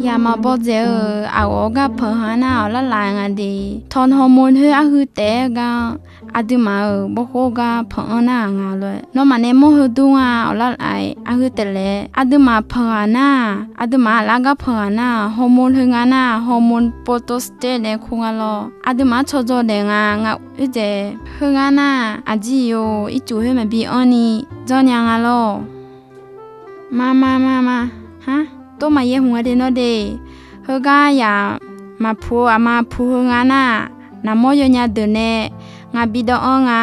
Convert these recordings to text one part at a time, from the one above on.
ยามาบอกเจอเอาก็เพิ่งหาหน้าละลายงานดีทอนฮอร์โมนเฮืออะคือแต่ก็อะดิมาบอกโคก็เพิ่งหน้างาเลยนอมาเนโมฮือดุงเอาละไออะคือแต่ละอะดิมาเพิ่งหน้าอะดิมาละก็เพิ่งหน้าฮอร์โมนเฮืองาหน้าฮอร์โมนโปรโตสเตเลคุงาลออะดิมาชอจอเดงางาอุเจเฮืองาหน้าอะจิโยอีจูเฮมบีออนี่จอญางาลอมาฮะตัวมาเยหัวเดนอเดเฮกาอย่ามาพูอามาพูเฮงาน่านามอยญาเดเนงาบิดอองา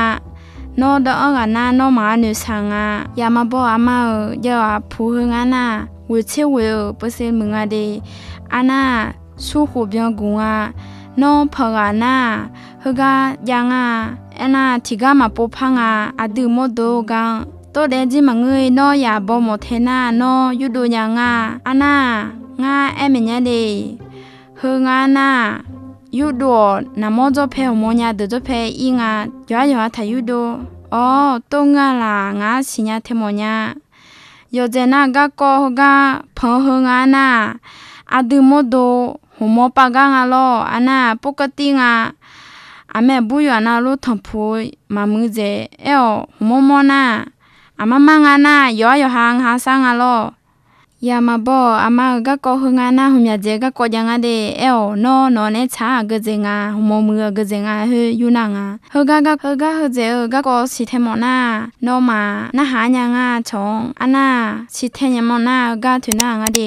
นอดอองานานอมาเนซังอย่ามาบอกอามาอย่าพูเฮงาน่าเวเชเวเปเซมึงเดอาน่าสู้หูเบียงกุงนอพกาน่าเฮกายังเอน่าทิกามาปูพังอะดืมโดกังตัวเดจิมังเงยนออย่าบอมเทน่านอยุดูยังอาน่างาเอเมญะเดเฮงาน่ายุดูนามอจอเพอมอญาเดจอเพอีงาย่อทายุดูอ๋อตงาลางาสิญาเทมอญายอเจนากะกอฮกาพอเฮงาน่าอะดืมโดหัวมอปากางาลออาน่าปกติอาแม่บุยอานาลุทัมพูมามือเจเออหัวมอน่าอามามังาน่ายอหางหาสังาลอยามาบอกอามาก็ก็หงานาหุมยาเจก็ก็ยังเดเอวนอนอเนชากะเจงาหมอมือกะเจงาเฮยูนางเฮกะเฮเจก็ก็สิเทมอนานอมานะหาญางาชองอานาสิเทญมอนาก็ถุนางเด